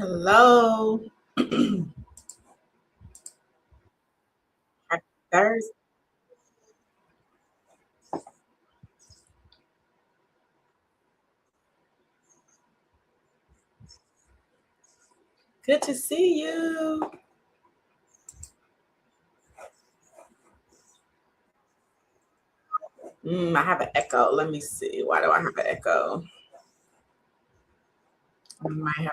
Hello. Happy Thursday. Good to see you. I have an echo. Let me see. Why do I have an echo? I might have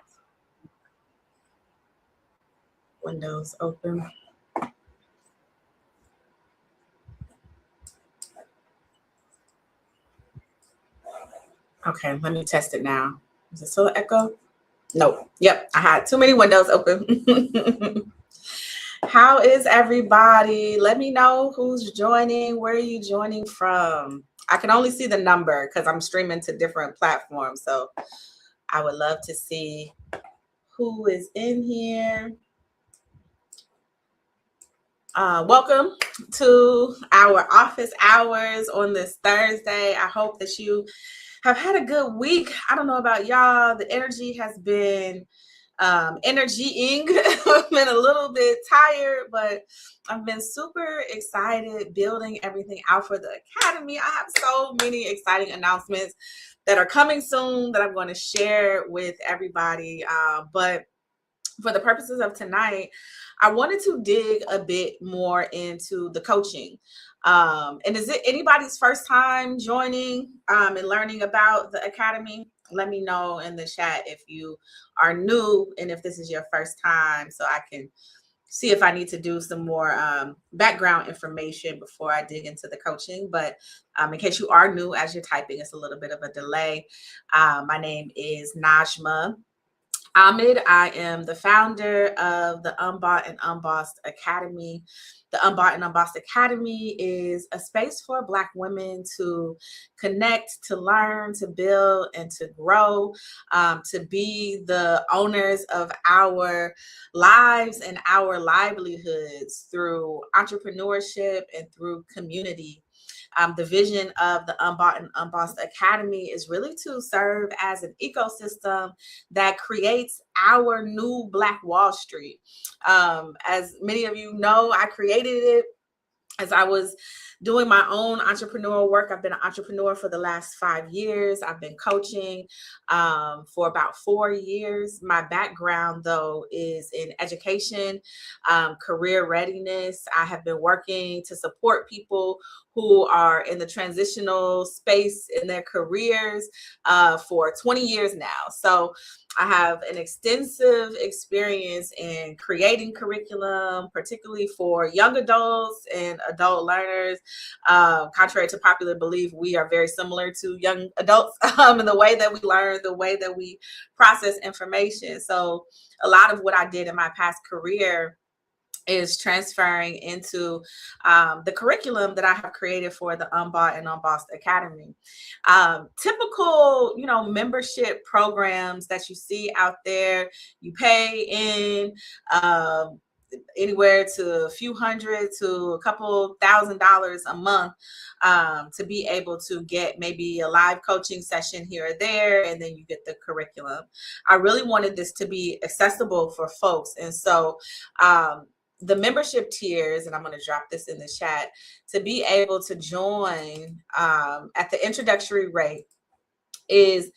windows open. Okay, let me test it now. Is it still an echo? Nope. Yep, I had too many windows open. How is everybody? Let me know who's joining. Where are you joining from? I can only see the number because I'm streaming to different platforms. So I would love to see who is in here. Welcome to our office hours on this Thursday. I hope that you have had a good week. I don't know about y'all. The energy has been energying. I've been a little bit tired, but I've been super excited building everything out for the Academy. I have so many exciting announcements that are coming soon that I'm going to share with everybody. But for the purposes of tonight, I wanted to dig a bit more into the coaching. And is it anybody's first time joining and learning about the Academy? Let me know in the chat if you are new and if this is your first time so I can see if I need to do some more background information before I dig into the coaching. But in case you are new, as you're typing, it's a little bit of a delay. My name is Najma Ahmed. I am the founder of the Unbought and Unbossed Academy. The Unbought and Unbossed Academy is a space for Black women to connect, to learn, to build, and to grow, to be the owners of our lives and our livelihoods through entrepreneurship and through community. The vision of the Unbought and Unbossed Academy is really to serve as an ecosystem that creates our new Black Wall Street. As many of you know, I created it as I was doing my own entrepreneurial work. I've been an entrepreneur for the last 5 years. I've been coaching for about 4 years. My background, though, is in education, career readiness. I have been working to support people who are in the transitional space in their careers for 20 years now. So I have an extensive experience in creating curriculum, particularly for young adults and adult learners. Contrary to popular belief, we are very similar to young adults in the way that we learn, the way that we process information. So a lot of what I did in my past career is transferring into the curriculum that I have created for the Unbought and Unbossed Academy. Typical, membership programs that you see out there, you pay in anywhere to a few hundred to a couple $1,000s a month to be able to get maybe a live coaching session here or there, and then you get the curriculum. I really wanted this to be accessible for folks, and so the membership tiers, and I'm going to drop this in the chat, to be able to join at the introductory rate is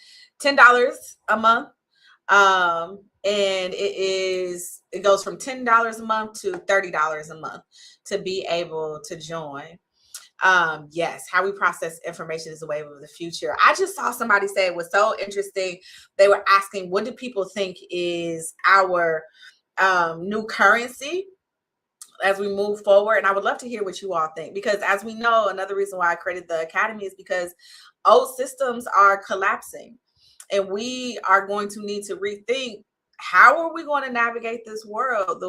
$10 a month. And it goes from $10 a month to $30 a month to be able to join. Yes, how we process information is the wave of the future. I just saw somebody say it was so interesting. They were asking, what do people think is our new currency as we move forward? And I would love to hear what you all think, because as we know, another reason why I created the Academy is because old systems are collapsing, and we are going to need to rethink how are we going to navigate this world.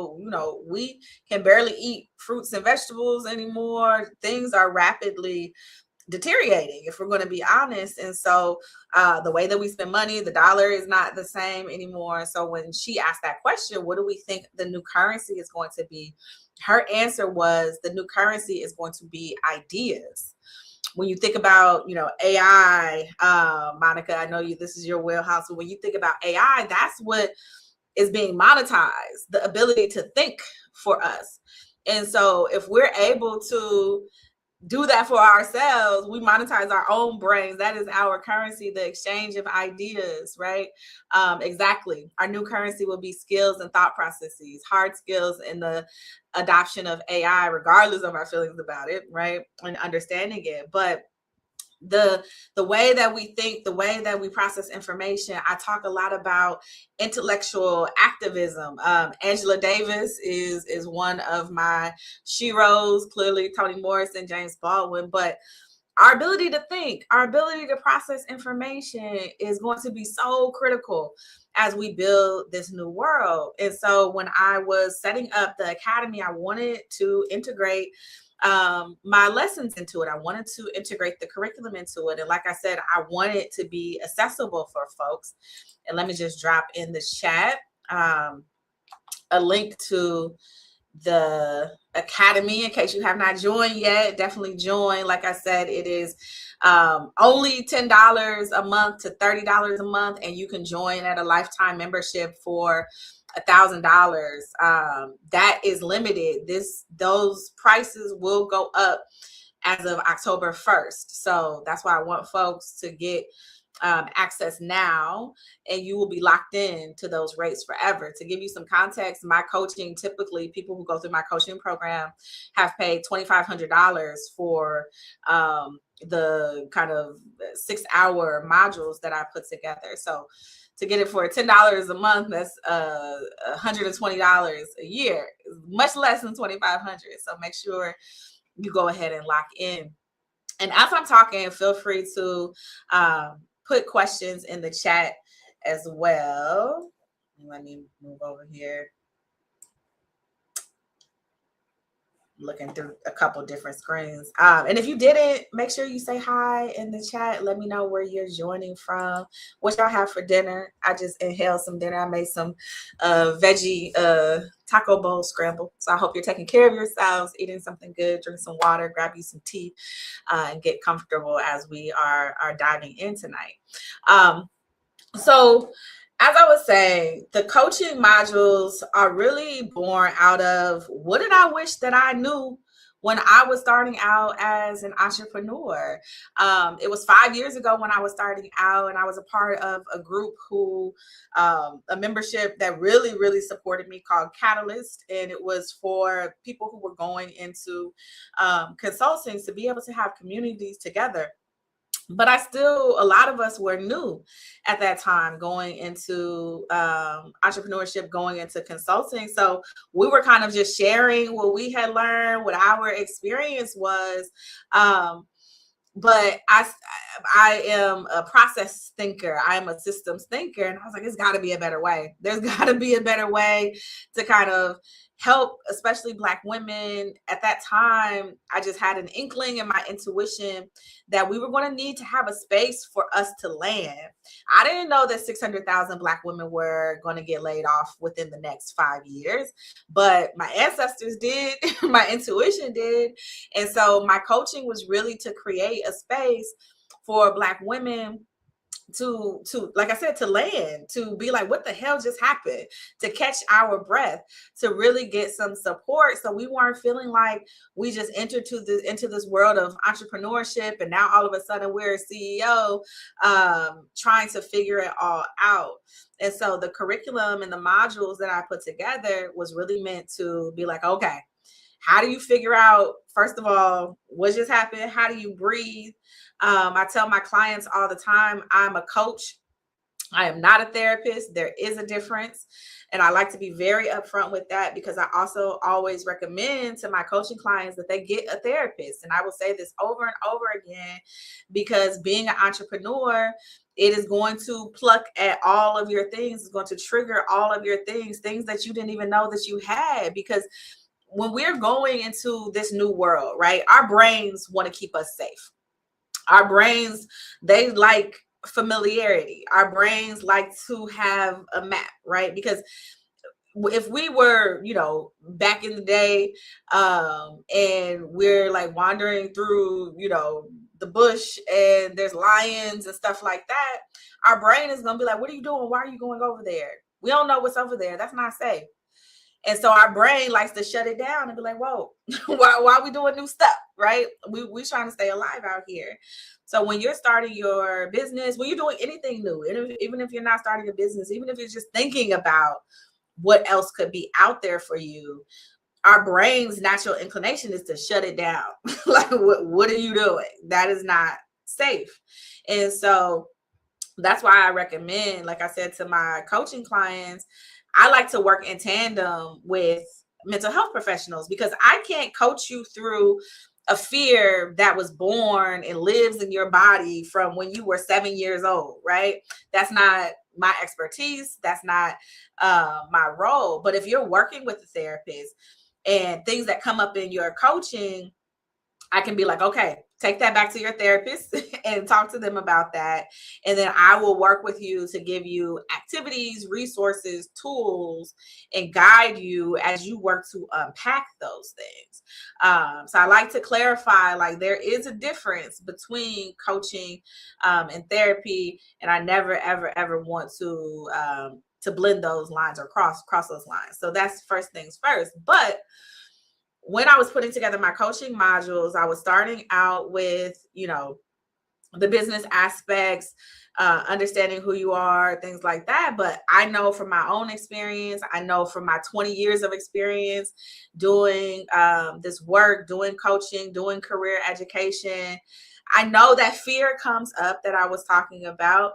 We can barely eat fruits and vegetables anymore. Things are rapidly deteriorating, if we're going to be honest. And so the way that we spend money, the dollar is not the same anymore. So when she asked that question, what do we think the new currency is going to be? Her answer was the new currency is going to be ideas. When you think about, AI, Monica, I know this is your wheelhouse. But when you think about AI, that's what is being monetized, the ability to think for us. And so if we're able to do that for ourselves, we monetize our own brains. That is our currency, the exchange of ideas, right? Exactly. Our new currency will be skills and thought processes, hard skills in the adoption of AI, regardless of our feelings about it, right? And understanding it. But the way that we think, the way that we process information, I talk a lot about intellectual activism. Angela Davis is one of my sheroes, clearly Toni Morrison, James Baldwin, but our ability to think, our ability to process information is going to be so critical as we build this new world. And so when I was setting up the academy, I wanted to integrate my lessons into it. I wanted to integrate the curriculum into it. And like I said, I want it to be accessible for folks. And let me just drop in the chat a link to the academy in case you have not joined yet. Definitely join. Like I said, it is only $10 a month to $30 a month, and you can join at a lifetime membership for $1,000. That is limited. Those prices will go up as of October 1st. So that's why I want folks to get access now, and you will be locked in to those rates forever. To give you some context, my coaching, typically people who go through my coaching program have paid $2,500 for the kind of 6-hour modules that I put together. So to get it for $10 a month, that's $120 a year, much less than $2,500. So make sure you go ahead and lock in. And as I'm talking, feel free to put questions in the chat as well. Let me move over here. Looking through a couple different screens. And if you didn't, make sure you say hi in the chat. Let me know where you're joining from. What y'all have for dinner? I just inhaled some dinner. I made some veggie taco bowl scramble. So I hope you're taking care of yourselves, eating something good, drink some water, grab you some tea, and get comfortable as we are diving in tonight. So as I was saying, the coaching modules are really born out of what did I wish that I knew when I was starting out as an entrepreneur. It was 5 years ago when I was starting out, and I was a part of a group who, a membership that really, really supported me called Catalyst. And it was for people who were going into consulting to be able to have communities together. But a lot of us were new at that time going into entrepreneurship, going into consulting. So we were kind of just sharing what we had learned, what our experience was. But I am a process thinker. I am a systems thinker. And I was like, there's got to be a better way. There's got to be a better way to kind of help, especially Black women. At that time, I just had an inkling in my intuition that we were going to need to have a space for us to land. I didn't know that 600,000 Black women were going to get laid off within the next 5 years, but my ancestors did, my intuition did. And so my coaching was really to create a space for Black women to like I said, to land, to be like, what the hell just happened, to catch our breath, to really get some support. So we weren't feeling like we just entered into this world of entrepreneurship and now all of a sudden we're a CEO trying to figure it all out. And so the curriculum and the modules that I put together was really meant to be like, okay, how do you figure out, first of all, what just happened? How do you breathe? I tell my clients all the time, I'm a coach. I am not a therapist. There is a difference. And I like to be very upfront with that, because I also always recommend to my coaching clients that they get a therapist. And I will say this over and over again, because being an entrepreneur, it is going to pluck at all of your things. It's going to trigger all of your things that you didn't even know that you had. Because when we're going into this new world, right, our brains want to keep us safe. Our brains, they like familiarity. Our brains like to have a map, right? Because if we were, back in the day, and we're like wandering through, the bush and there's lions and stuff like that, our brain is going to be like, what are you doing? Why are you going over there? We don't know what's over there. That's not safe. And so our brain likes to shut it down and be like, whoa, why are we doing new stuff, right? We trying to stay alive out here. So when you're starting your business, when you're doing anything new, even if you're not starting a business, even if you're just thinking about what else could be out there for you, our brain's natural inclination is to shut it down. Like, what are you doing? That is not safe. And so that's why I recommend, like I said to my coaching clients, I like to work in tandem with mental health professionals, because I can't coach you through a fear that was born and lives in your body from when you were 7 years old, right? That's not my expertise. That's not my role. But if you're working with a therapist and things that come up in your coaching, I can be like, okay, take that back to your therapist and talk to them about that. And then I will work with you to give you activities, resources, tools, and guide you as you work to unpack those things. So I like to clarify, like, there is a difference between coaching and therapy. And I never, ever, ever want to blend those lines or cross those lines. So that's first things first. But when I was putting together my coaching modules, I was starting out with, the business aspects, understanding who you are, things like that. But I know from my own experience, I know from my 20 years of experience doing this work, doing coaching, doing career education, I know that fear comes up that I was talking about.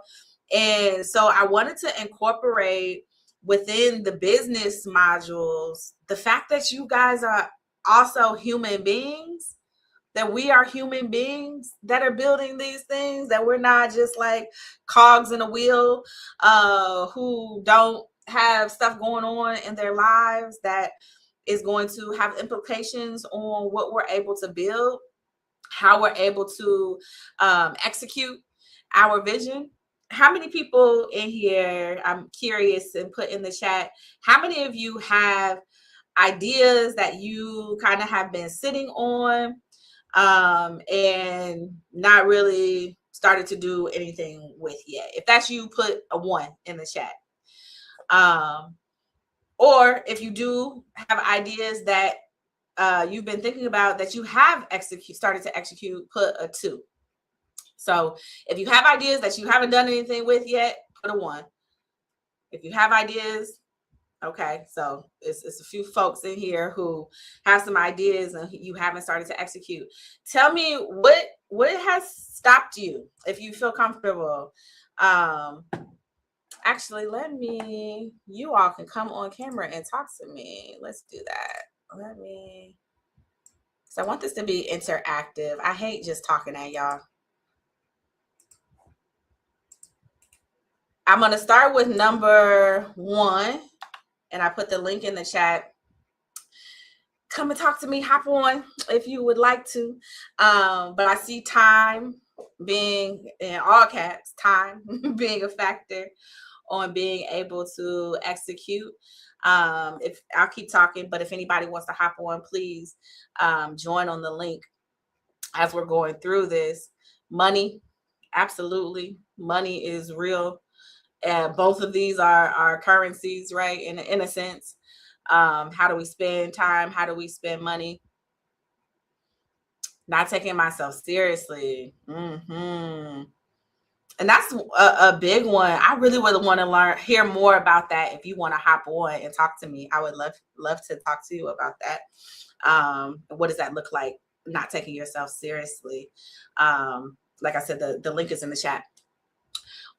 And so I wanted to incorporate within the business modules the fact that you guys are also human beings, that we are human beings that are building these things, that we're not just like cogs in a wheel who don't have stuff going on in their lives that is going to have implications on what we're able to build, how we're able to execute our vision. How many people in here, I'm curious, and put in the chat, how many of you have ideas that you kind of have been sitting on and not really started to do anything with yet? If that's you, put a 1 in the chat. Or if you do have ideas that you've been thinking about that you have started to execute, put a 2. So if you have ideas that you haven't done anything with yet, put a 1. If you have ideas, okay, so it's a few folks in here who have some ideas and you haven't started to execute. Tell me what has stopped you, if you feel comfortable. Actually, you all can come on camera and talk to me. Let's do that. So I want this to be interactive. I hate just talking at y'all. I'm going to start with number 1. And I put the link in the chat. Come and talk to me, hop on if you would like to. But I see time being, in all caps, time being a factor on being able to execute. If I'll keep talking, but if anybody wants to hop on, please join on the link as we're going through this. Money, absolutely. Money is real. Both of these are currencies, right? In a sense. How do we spend time? How do we spend money? Not taking myself seriously. And that's a big one. I really would want to hear more about that. If you want to hop on and talk to me, I would love to talk to you about that. What does that look like? Not taking yourself seriously. Like I said, the link is in the chat.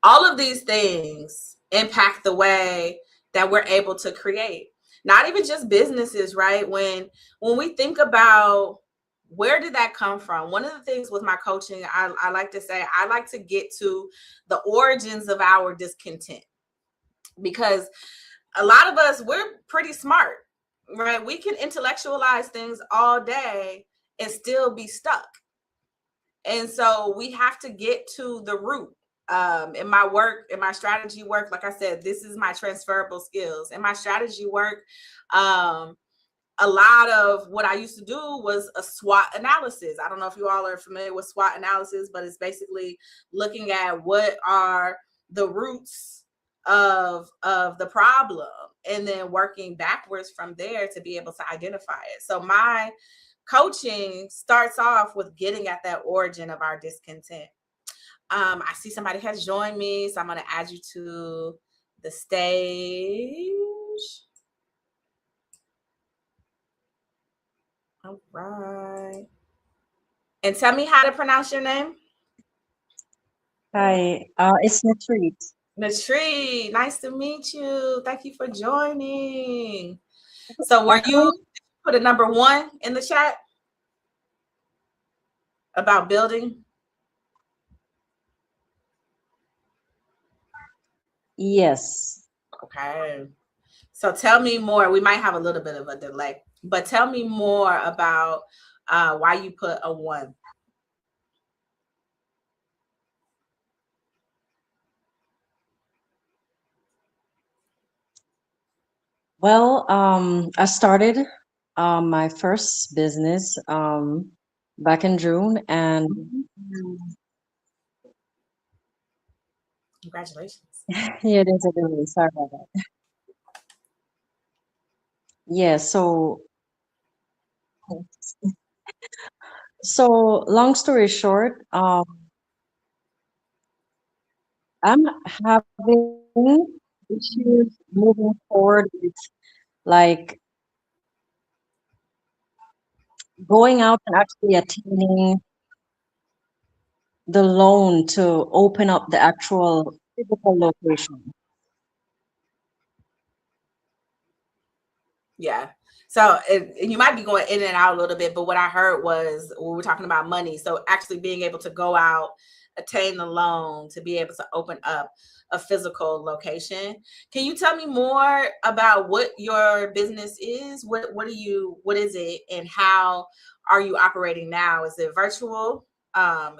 All of these things impact the way that we're able to create. Not even just businesses, right? When we think about where did that come from? One of the things with my coaching, I like to say, I like to get to the origins of our discontent, because a lot of us, we're pretty smart, right? We can intellectualize things all day and still be stuck. And so we have to get to the root. In my work, in my strategy work, like I said, this is my transferable skills. In my strategy work, a lot of what I used to do was a SWOT analysis. I don't know if you all are familiar with SWOT analysis, but it's basically looking at what are the roots of the problem and then working backwards from there to be able to identify it. So my coaching starts off with getting at that origin of our discontent. I see somebody has joined me, so I'm going to add you to the stage. All right. And tell me how to pronounce your name. Hi, it's Natreat. Natreat, nice to meet you. Thank you for joining. So were you put a number 1 in the chat about building? Yes. Okay. So tell me more. We might have a little bit of a delay, but tell me more about why you put a 1. Well, I started my first business back in June, and Congratulations. yeah, there's a delay. Sorry about that. Yeah, so long story short, I'm having issues moving forward with like going out and actually attaining the loan to open up the actual physical location. Yeah. So you might be going in and out a little bit, but what I heard was we were talking about money. So actually being able to go out, attain the loan to be able to open up a physical location. Can you tell me more about what your business is? What is it, and how are you operating now? Is it virtual?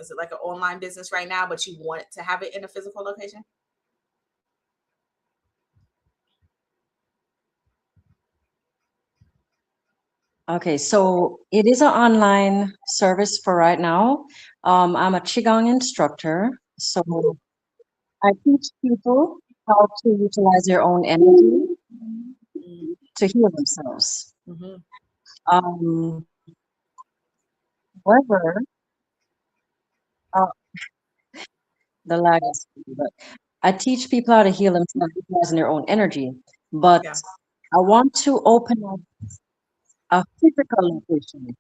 Is it like an online business right now, but you want to have it in a physical location? Okay, so it is an online service for right now. I'm a Qigong instructor, so I teach people how to utilize their own energy to heal themselves. Mm-hmm. Um, However, uh, the lag is, but I teach people how to heal themselves utilizing their own energy. But Yeah. I want to open up a physical location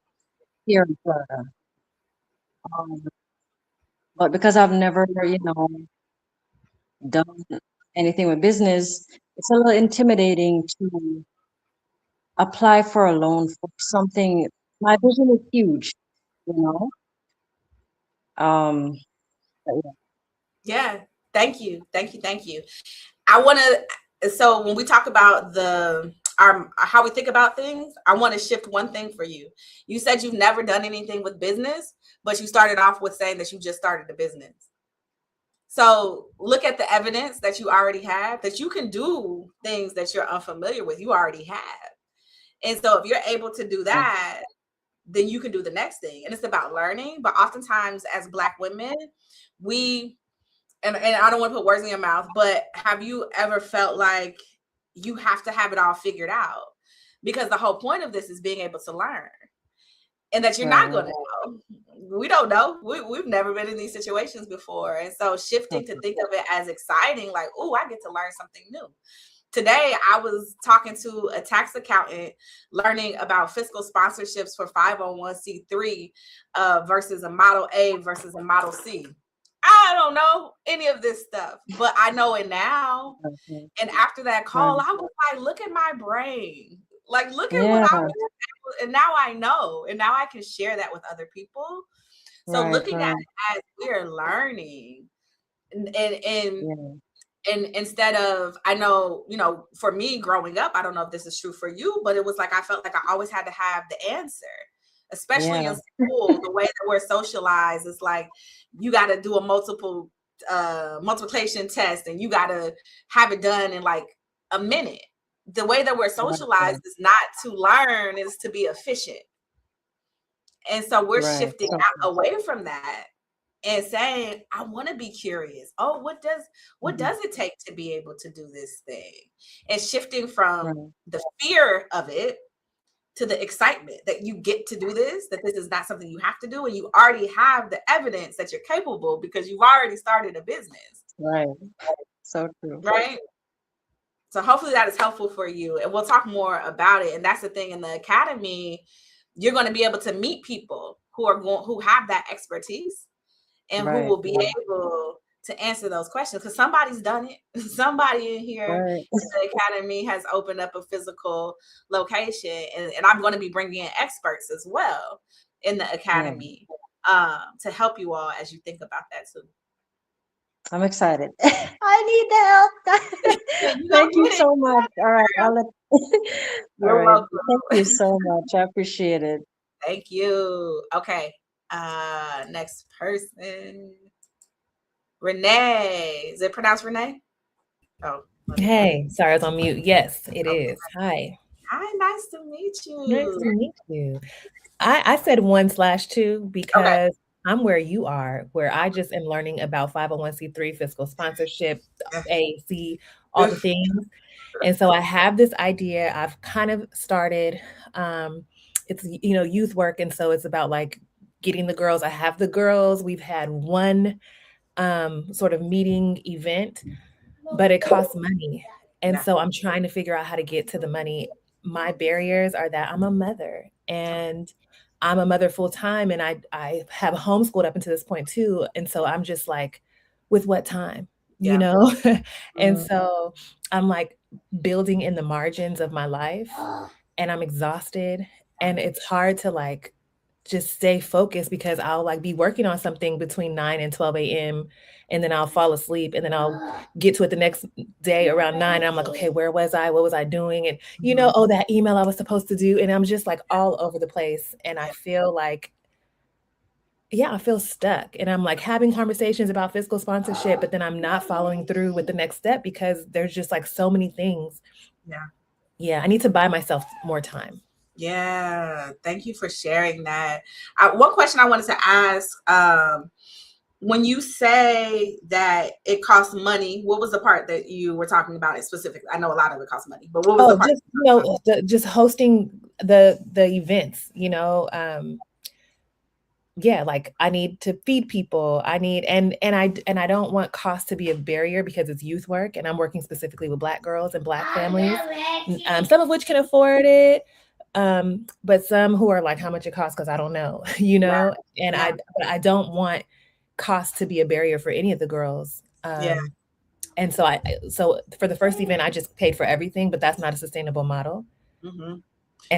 here in Florida. Um, but because I've never, done anything with business, it's a little intimidating to apply for a loan for something. My vision is huge, you know. Um, but yeah. Yeah. Thank you. Thank you. Thank you. I want to, so when we talk about our how we think about things, I want to shift one thing for you. You said you've never done anything with business, but you started off with saying that you just started a business. So look at the evidence that you already have, that you can do things that you're unfamiliar with. You already have. And so if you're able to do that, then you can do the next thing. And it's about learning. But oftentimes as Black women, we, and I don't want to put words in your mouth, but have you ever felt like you have to have it all figured out? Because the whole point of this is being able to learn, and that you're not going to know. We don't know. We've never been in these situations before. And so shifting to think of it as exciting, like, oh, I get to learn something new. Today, I was talking to a tax accountant, learning about fiscal sponsorships for 501c3 versus a Model A versus a Model C. I don't know any of this stuff, but I know it now. And after that call, I was like, look at my brain. Like, look at what I was, and now I know, and now I can share that with other people. So looking at it as we're learning, and instead of, I know, for me growing up, I don't know if this is true for you, but it was like I felt like I always had to have the answer, especially in school. The way that we're socialized is like you got to do a multiplication test, and you got to have it done in like a minute. The way that we're socialized is not to learn, is to be efficient. And so we're shifting away from that and saying, I want to be curious. Oh, what does it take to be able to do this thing? And shifting from the fear of it to the excitement that you get to do this, that this is not something you have to do, and you already have the evidence that you're capable because you've already started a business. Right. So true. Right. So hopefully that is helpful for you. And we'll talk more about it. And that's the thing, in the academy, you're going to be able to meet people who have that expertise and who will be able to answer those questions, because somebody's done it. Somebody in here in the academy has opened up a physical location, and I'm going to be bringing in experts as well in the academy to help you all as you think about that too. I'm excited. I need the help. Thank you so much. All right, I'll let. You're welcome. Thank you so much. I appreciate it. Thank you. Okay. Next person. Renee. Is it pronounced Renee? Oh. Hey, sorry, I was on mute. Yes, it is. Hi. Hi, nice to meet you. Nice to meet you. I said 1/2 because I'm where you are, where I just am learning about 501c3 fiscal sponsorship, AAC, all the things. And so I have this idea. I've kind of started, it's, youth work. And so it's about like getting the girls. I have the girls. We've had one sort of meeting event, but it costs money. And so I'm trying to figure out how to get to the money. My barriers are that I'm a mother, and I'm a mother full time, and I have homeschooled up until this point too. And so I'm just like, with what time, And so I'm like building in the margins of my life, and I'm exhausted, and it's hard to like just stay focused because I'll like be working on something between 9 and 12 a.m. and then I'll fall asleep, and then I'll get to it the next day around 9. And I'm like, okay, where was I? What was I doing? And oh, that email I was supposed to do. And I'm just like all over the place. And I feel like, I feel stuck. And I'm like having conversations about fiscal sponsorship, but then I'm not following through with the next step because there's just like so many things. Yeah. I need to buy myself more time. Yeah. Thank you for sharing that. One question I wanted to ask, when you say that it costs money, what was the part that you were talking about specifically? I know a lot of it costs money, but what was the part? Just hosting the events, like I need to feed people. I need, and I don't want cost to be a barrier because it's youth work, and I'm working specifically with Black girls and Black families, some of which can afford it. But some who are like, how much it costs, because I don't know, and I don't want cost to be a barrier for any of the girls. And so for the first event, I just paid for everything, but that's not a sustainable model. And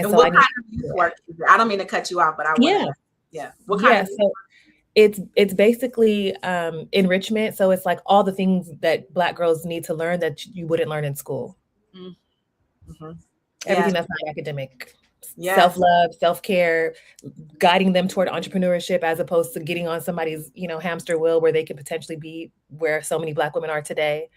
so what kind of youth work is it? I don't mean to cut you off, but I want what kind of so it's basically enrichment. So it's like all the things that Black girls need to learn that you wouldn't learn in school. Everything that's not academic. Self-love, self-care, guiding them toward entrepreneurship as opposed to getting on somebody's, hamster wheel where they could potentially be where so many Black women are today.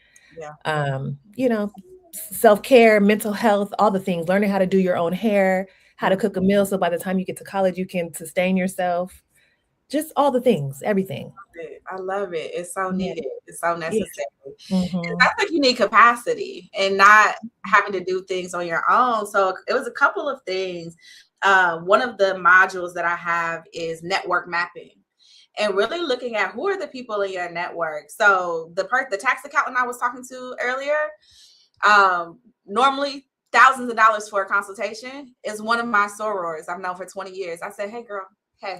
Self-care, mental health, all the things, learning how to do your own hair, how to cook a meal. So by the time you get to college, you can sustain yourself. Just all the things, everything. I love it. It's so needed. It's so necessary. That's like you need capacity and not having to do things on your own. So it was a couple of things. One of the modules that I have is network mapping, and really looking at who are the people in your network. So the tax accountant I was talking to earlier, normally thousands of dollars for a consultation, is one of my sorors I've known for 20 years. I said, hey girl, hey.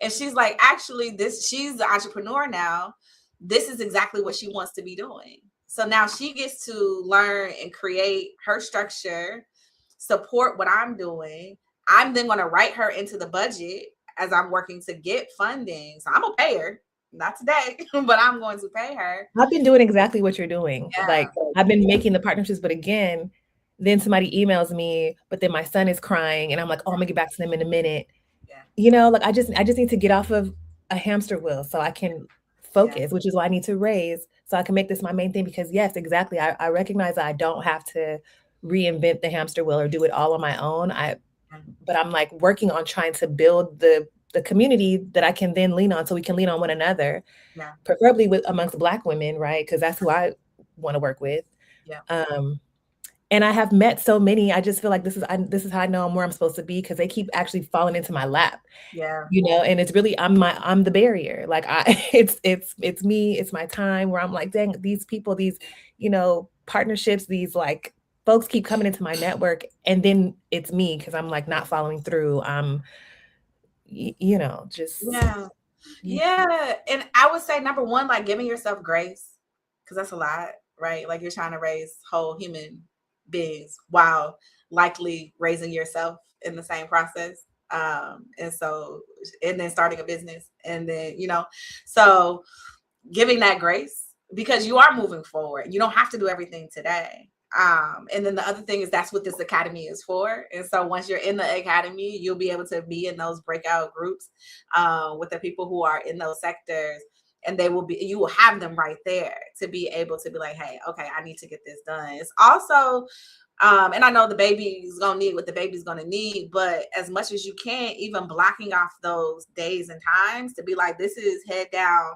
And she's like, actually, she's the entrepreneur now. This is exactly what she wants to be doing. So now she gets to learn and create her structure, support what I'm doing. I'm then going to write her into the budget as I'm working to get funding. So I'm going to pay her. Not today, but I'm going to pay her. I've been doing exactly what you're doing. Like I've been making the partnerships, but again, then somebody emails me, but then my son is crying and I'm like, oh, I'm gonna get back to them in a minute. Like I just need to get off of a hamster wheel so I can focus, which is why I need to raise so I can make this my main thing. Because yes, exactly. I recognize that I don't have to reinvent the hamster wheel or do it all on my own. But I'm like working on trying to build the the community that I can then lean on, so we can lean on one another, Yeah. preferably amongst Black women, right? Because that's who I want to work with. Yeah. And I have met so many. I just feel like this is how I know I'm where I'm supposed to be, because they keep actually falling into my lap. Yeah. And it's really I'm the barrier. Like it's me, it's my time where I'm like, dang, these people, these, partnerships, these like folks keep coming into my network, and then it's me because I'm like not following through. I'm just Yeah. And I would say number one, like giving yourself grace, because that's a lot, right? Like you're trying to raise whole human beings while likely raising yourself in the same process. And then starting a business, and then, so giving that grace, because you are moving forward. You don't have to do everything today. And then the other thing is that's what this academy is for. And so once you're in the academy, you'll be able to be in those breakout groups with the people who are in those sectors, and you will have them right there to be able to be like, hey, okay, I need to get this done. It's also and I know the baby's gonna need what the baby's gonna need, but as much as you can, even blocking off those days and times to be like, this is head down,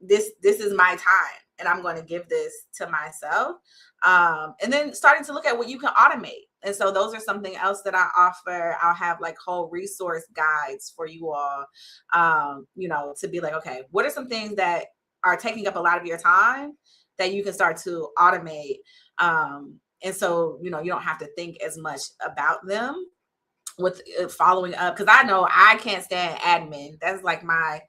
this is my time, and I'm going to give this to myself. And then starting to look at what you can automate. And so those are something else that I offer. I'll have like whole resource guides for you all, to be like, okay, what are some things that are taking up a lot of your time that you can start to automate? And so, you don't have to think as much about them with following up. Because I know I can't stand admin. That's like my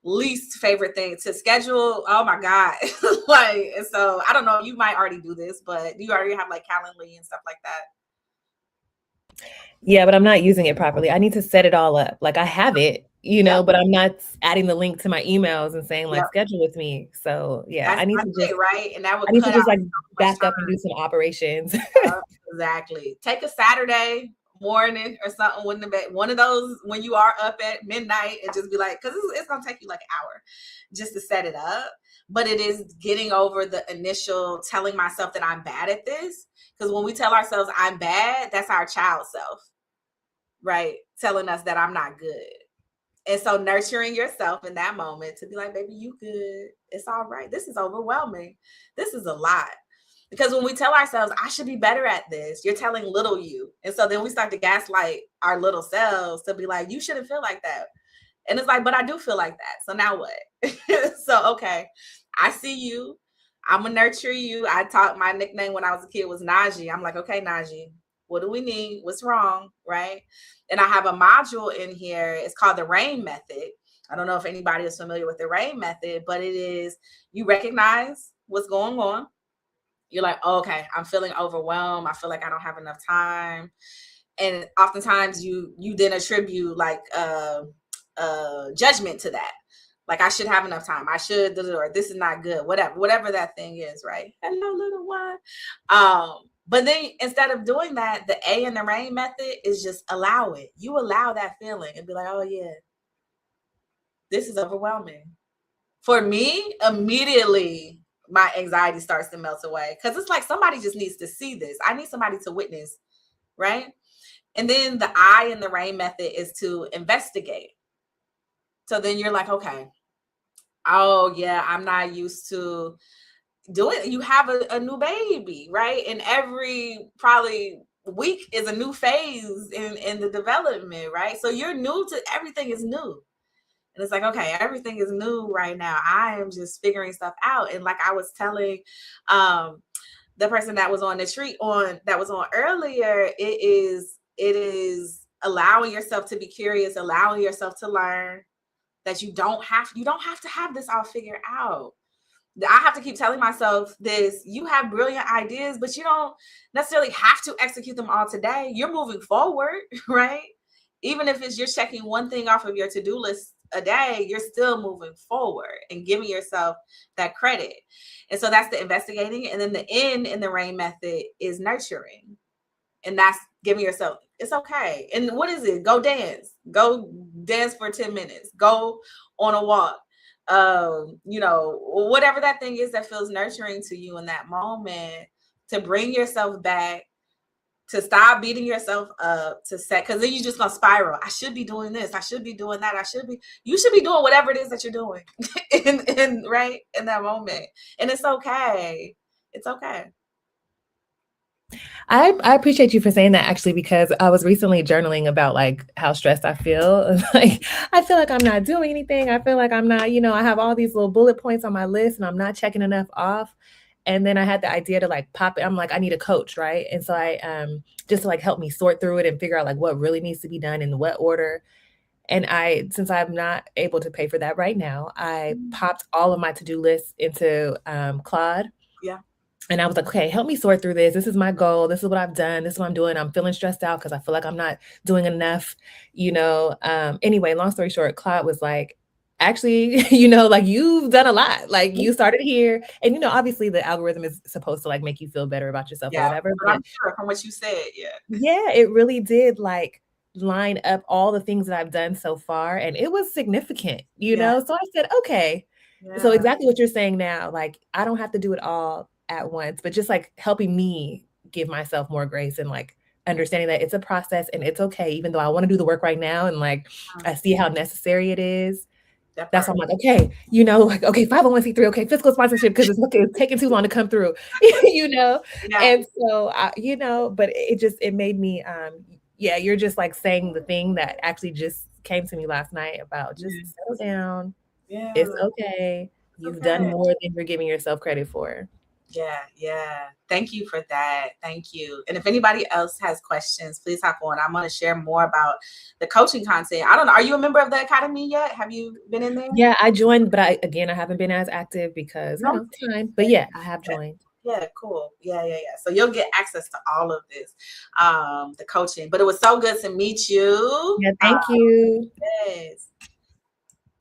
least favorite thing to schedule. Oh my God. And so I don't know, you might already do this, but do you already have like Calendly and stuff like that? Yeah, but I'm not using it properly. I need to set it all up. Like I have it, but I'm not adding the link to my emails and saying like schedule with me. So yeah, I need to just right. And that would just like back up and do some operations. Exactly. Take a Saturday morning or something, one of those when you are up at midnight, and just be like, because it's gonna take you like an hour just to set it up. But it is getting over the initial telling myself that I'm bad at this, because when we tell ourselves I'm bad, that's our child self, right, telling us that I'm not good. And so nurturing yourself in that moment to be like, baby, you good, it's all right, this is overwhelming, this is a lot. Because when we tell ourselves, I should be better at this, you're telling little you. And so then we start to gaslight our little selves to be like, you shouldn't feel like that. And it's like, but I do feel like that. So now what? So, okay, I see you. I'm going to nurture you. My nickname when I was a kid was Najee. I'm like, okay, Najee, what do we need? What's wrong? Right? And I have a module in here. It's called the RAIN method. I don't know if anybody is familiar with the RAIN method, but it is, you recognize what's going on. You're like, oh, okay, I'm feeling overwhelmed. I feel like I don't have enough time. And oftentimes you then attribute like judgment to that. Like, I should have enough time. I should, or this is not good, whatever that thing is, right? Hello, little one. But then instead of doing that, the A in the RAIN method is just allow it. You allow that feeling and be like, oh yeah, this is overwhelming. For me, immediately, my anxiety starts to melt away, because it's like somebody just needs to see this. I need somebody to witness, right? And then the I in the RAIN method is to investigate. So then you're like, okay, oh yeah, I'm not used to doing it. You have a new baby, right? And every probably week is a new phase in the development, right? So you're new to everything is new. And it's like, okay, everything is new right now. I am just figuring stuff out. And like I was telling the person that was on the treat that was on earlier, it is allowing yourself to be curious, allowing yourself to learn that you don't have to have this all figured out. I have to keep telling myself this. You have brilliant ideas, but you don't necessarily have to execute them all today. You're moving forward, right? Even if it's you're checking one thing off of your to-do list a day, you're still moving forward and giving yourself that credit. And so that's the investigating. And then the N in the RAIN method is nurturing. And that's giving yourself, it's okay. And what is it? Go dance for 10 minutes, go on a walk. Whatever that thing is that feels nurturing to you in that moment, to bring yourself back to stop beating yourself up, to set, because then you're just gonna spiral. I should be doing this. I should be doing that. You should be doing whatever it is that you're doing in that moment. And it's okay. It's okay. I appreciate you for saying that, actually, because I was recently journaling about like how stressed I feel. Like I feel like I'm not doing anything. I feel like I'm not, I have all these little bullet points on my list and I'm not checking enough off. And then I had the idea to like pop it. I'm like, I need a coach, right? And so I just to like help me sort through it and figure out like what really needs to be done in what order. And since I'm not able to pay for that right now, I popped all of my to-do lists into Claude. Yeah. And I was like, okay, help me sort through this. This is my goal. This is what I've done. This is what I'm doing. I'm feeling stressed out because I feel like I'm not doing enough, Anyway, long story short, Claude was like, actually, like you've done a lot. Like you started here. And, obviously the algorithm is supposed to like make you feel better about yourself or whatever. But I'm sure from what you said, yeah, it really did like line up all the things that I've done so far. And it was significant, So I said, okay. Yeah. So exactly what you're saying now, like I don't have to do it all at once, but just like helping me give myself more grace and like understanding that it's a process and it's okay, even though I want to do the work right now and like I see how necessary it is. That's why I'm like, okay, like, okay, 501c3, okay, fiscal sponsorship, because it's taking too long to come through, And so, but it made me, you're just like saying the thing that actually just came to me last night about just settle down. Yeah. It's okay. You've done more than you're giving yourself credit for. Yeah. Thank you for that. Thank you. And if anybody else has questions, please hop on. I'm going to share more about the coaching content. I don't know. Are you a member of the academy yet? Have you been in there? Yeah, I joined, but I haven't been as active because time. But yeah, I have joined. Yeah, cool. Yeah. So you'll get access to all of this, the coaching. But it was so good to meet you. Yeah, thank you. Yes.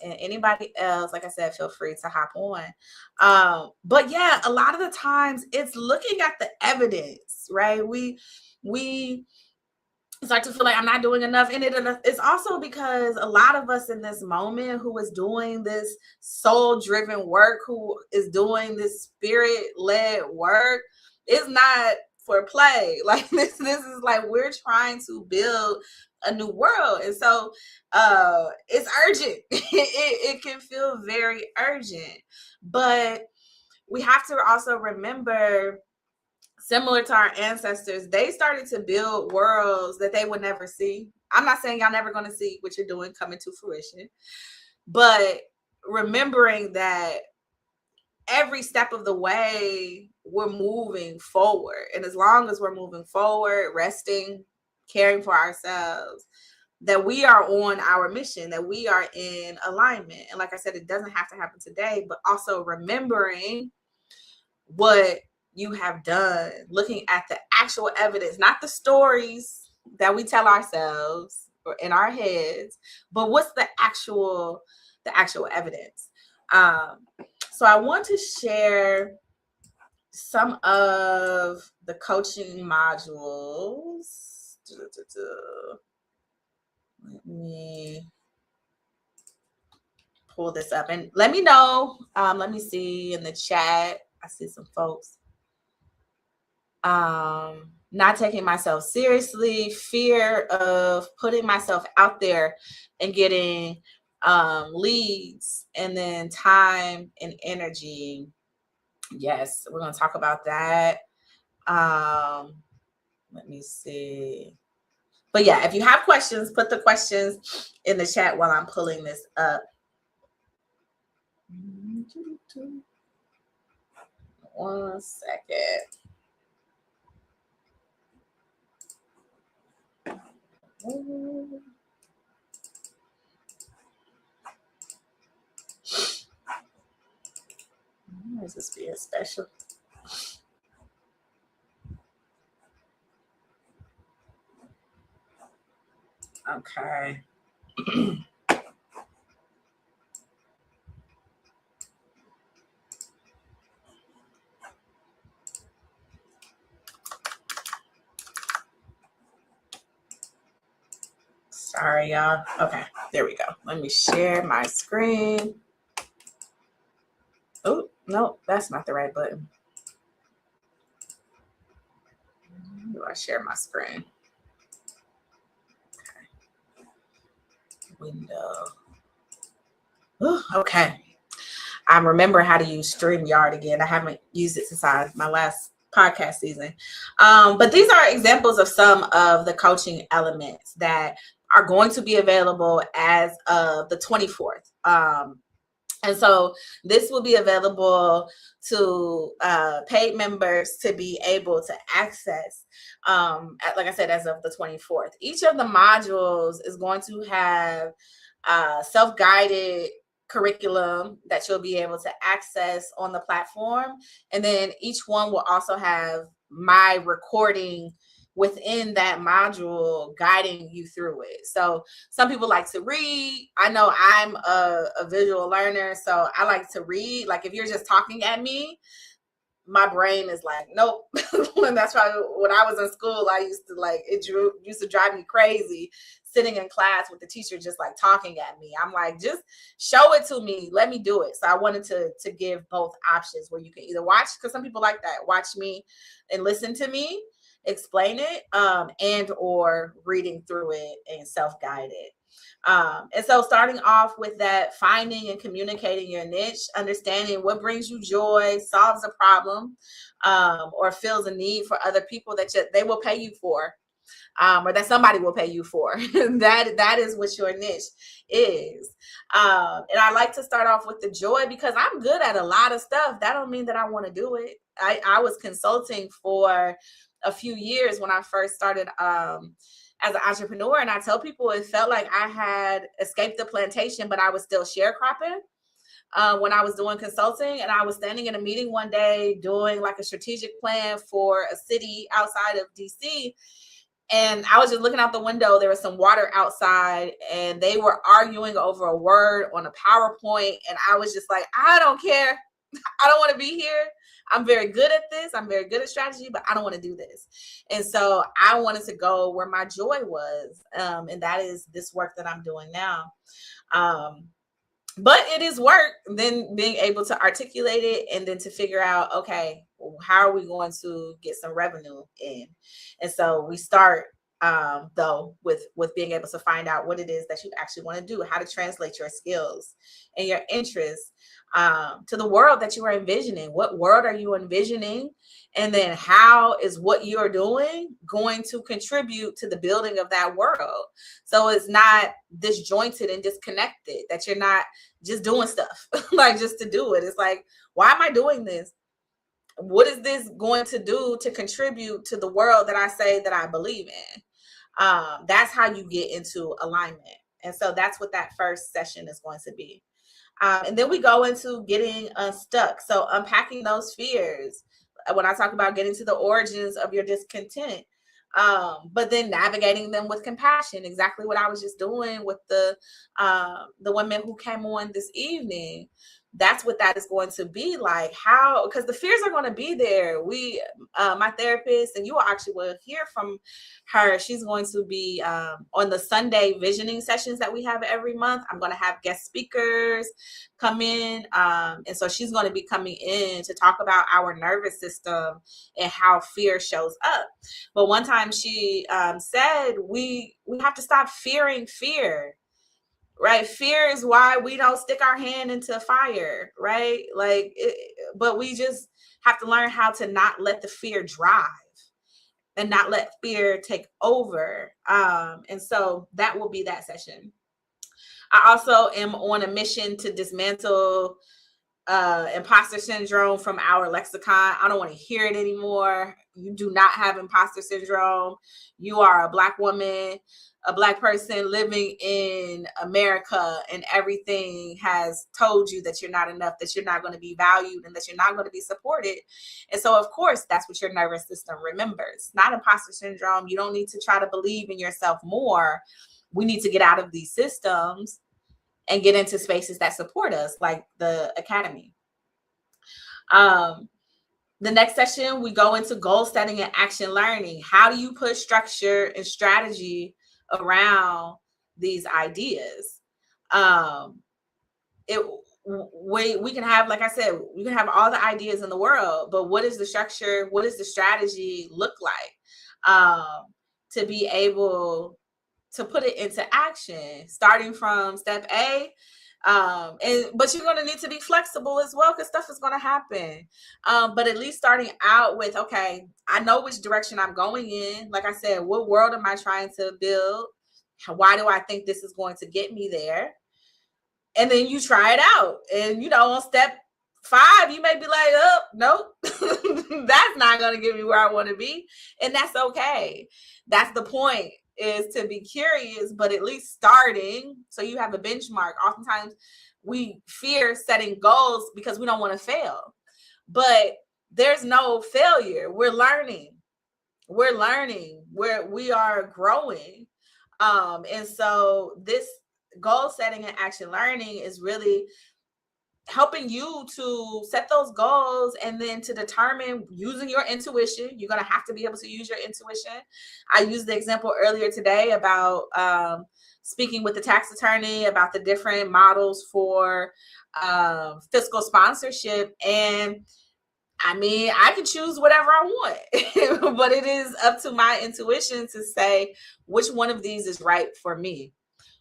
And anybody else, like I said, feel free to hop on. But yeah, a lot of the times it's looking at the evidence, right? We start to feel like I'm not doing enough. And it's also because a lot of us in this moment who is doing this soul-driven work, who is doing this spirit-led work, is not for play. Like this is like we're trying to build a new world. And so it's urgent. It can feel very urgent. But we have to also remember, similar to our ancestors, they started to build worlds that they would never see. I'm not saying y'all never going to see what you're doing come into fruition, but remembering that every step of the way we're moving forward. And as long as we're moving forward, resting, caring for ourselves, that we are on our mission, that we are in alignment. And like I said, it doesn't have to happen today, but also remembering what you have done, looking at the actual evidence, not the stories that we tell ourselves or in our heads, but what's the actual evidence. So I want to share some of the coaching modules. Let me pull this up and let me know. Let me see in the chat. I see some folks. Not taking myself seriously, fear of putting myself out there and getting leads, and then time and energy. Yes, we're going to talk about that. Let me see. But yeah, if you have questions, put the questions in the chat while I'm pulling this up. One second. Why is this being special? Okay. Sorry, y'all. Okay, there we go. Let me share my screen. Oh, no, that's not the right button. do I share my screen? Okay. Window. Ooh, okay. I remember how to use StreamYard again. I haven't used it since my last podcast season. But these are examples of some of the coaching elements that are going to be available as of the 24th. And so this will be available to paid members to be able to access, like I said, as of the 24th. Each of the modules is going to have self-guided curriculum that you'll be able to access on the platform. And then each one will also have my recording within that module guiding you through it. So some people like to read. I know I'm a visual learner, so I like to read. Like if you're just talking at me, my brain is like, nope. And that's why when I was in school, I used to drive me crazy sitting in class with the teacher just like talking at me. I'm like, just show it to me. Let me do it. So I wanted to give both options where you can either watch, because some people like that, watch me and listen to me explain it, and or reading through it and self-guided. And so starting off with that, finding and communicating your niche, understanding what brings you joy, solves a problem, or fills a need for other people that they will pay you for, or that somebody will pay you for. that is what your niche is. And I like to start off with the joy because I'm good at a lot of stuff. That don't mean that I want to do it. I was consulting for a few years when I first started as an entrepreneur, and I tell people it felt like I had escaped the plantation, but I was still sharecropping when I was doing consulting. And I was standing in a meeting one day doing like a strategic plan for a city outside of DC. And I was just looking out the window. There was some water outside and they were arguing over a word on a PowerPoint. And I was just like, I don't care. I don't want to be here. I'm very good at this. I'm very good at strategy, but I don't want to do this. And so I wanted to go where my joy was. And that is this work that I'm doing now. But it is work, then being able to articulate it and then to figure out, okay, how are we going to get some revenue in? And so we start though with being able to find out what it is that you actually want to do, how to translate your skills and your interests to the world that you are envisioning. What world are you envisioning? And then how is what you're doing going to contribute to the building of that world? So it's not disjointed and disconnected, that you're not just doing stuff like just to do it. It's like, why am I doing this? What is this going to do to contribute to the world that I say that I believe in? That's how you get into alignment. And so that's what that first session is going to be. And then we go into getting unstuck. So unpacking those fears. When I talk about getting to the origins of your discontent, but then navigating them with compassion, exactly what I was just doing with the women who came on this evening. That's what that is going to be like. How, because the fears are going to be there. My therapist, and you actually will hear from her. She's going to be on the Sunday visioning sessions that we have every month. I'm going to have guest speakers come in. And so she's going to be coming in to talk about our nervous system and how fear shows up. But one time she said, we have to stop fearing fear. Right? Fear is why we don't stick our hand into fire, right? But we just have to learn how to not let the fear drive and not let fear take over. And so that will be that session. I also am on a mission to dismantle imposter syndrome from our lexicon. I don't want to hear it anymore. You do not have imposter syndrome. You are a Black woman, a Black person living in America, and everything has told you that you're not enough, that you're not going to be valued, and that you're not going to be supported. And so, of course, that's what your nervous system remembers. Not imposter syndrome. You don't need to try to believe in yourself more. We need to get out of these systems and get into spaces that support us, like the academy. The next session, we go into goal setting and action learning. How do you put structure and strategy around these ideas? We can have, like I said, we can have all the ideas in the world, but what is the structure? What does the strategy look like? to be able to put it into action, starting from step A. But you're going to need to be flexible as well, because stuff is going to happen. But at least starting out with, okay, I know which direction I'm going in. Like I said, what world am I trying to build? Why do I think this is going to get me there? And then you try it out. And, on step 5, you may be like, oh, nope, that's not going to get me where I want to be. And that's okay. That's the point, is to be curious, but at least starting so you have a benchmark. Oftentimes we fear setting goals because we don't want to fail, but there's no failure. We're learning, we are growing. And so this goal setting and action learning is really helping you to set those goals, and then to determine, using your intuition. You're going to have to be able to use your intuition. I used the example earlier today about speaking with the tax attorney about the different models for fiscal sponsorship. And I mean, I can choose whatever I want, but it is up to my intuition to say which one of these is right for me,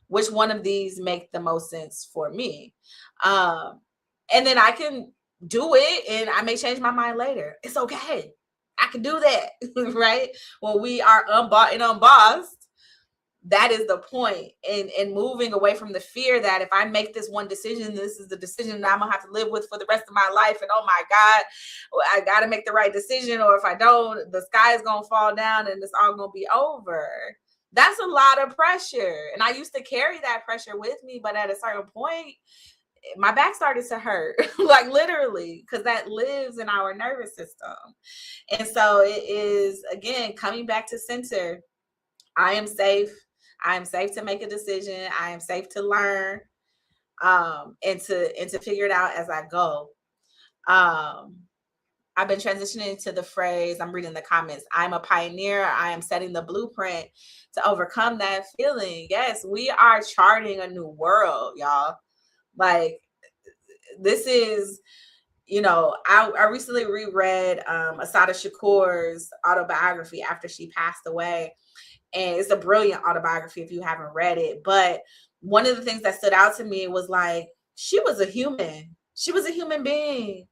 which one of these make the most sense for me. And then I can do it, and I may change my mind later. It's okay. I can do that, right? When we are unbought and unbossed, that is the point. And moving away from the fear that if I make this one decision, this is the decision that I'm going to have to live with for the rest of my life. And oh my God, I got to make the right decision. Or if I don't, the sky is going to fall down and it's all going to be over. That's a lot of pressure. And I used to carry that pressure with me. But at a certain point, my back started to hurt, like literally, because that lives in our nervous system. And so it is, again, coming back to center. I am safe. I am safe to make a decision. I am safe to learn, and to figure it out as I go. I've been transitioning to the phrase, I'm reading the comments, I'm a pioneer. I am setting the blueprint to overcome that feeling. Yes, we are charting a new world, y'all. Like, this is, I recently reread Asada Shakur's autobiography after she passed away. And it's a brilliant autobiography if you haven't read it. But one of the things that stood out to me was like, she was a human. She was a human being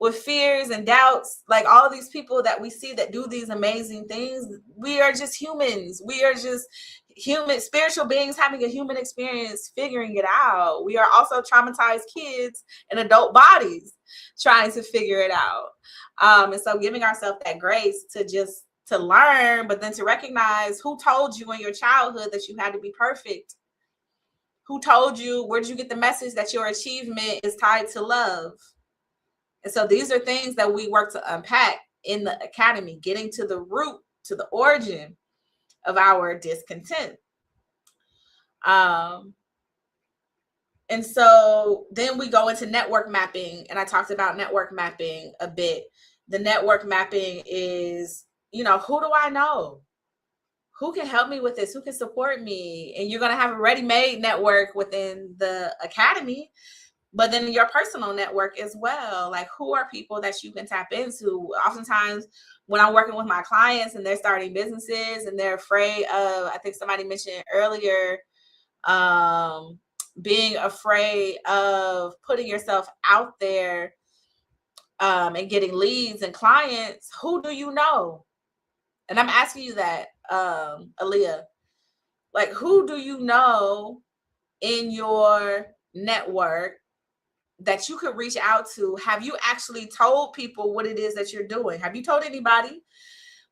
with fears and doubts. Like all these people that we see that do these amazing things, we are just humans. We are just human, spiritual beings having a human experience, figuring it out. We are also traumatized kids in adult bodies trying to figure it out. And so giving ourselves that grace to learn, but then to recognize who told you in your childhood that you had to be perfect. Who told you, where did you get the message that your achievement is tied to love? And so these are things that we work to unpack in the academy, getting to the root, to the origin of our discontent. And so then we go into network mapping, and I talked about network mapping a bit. The network mapping is, who do I know? Who can help me with this? Who can support me? And you're going to have a ready-made network within the academy, but then your personal network as well. Like, who are people that you can tap into? Oftentimes when I'm working with my clients and they're starting businesses and they're afraid of, I think somebody mentioned earlier, being afraid of putting yourself out there and getting leads and clients, who do you know? And I'm asking you that, Aaliyah, like, who do you know in your network that you could reach out to? Have you actually told people what it is that you're doing? Have you told anybody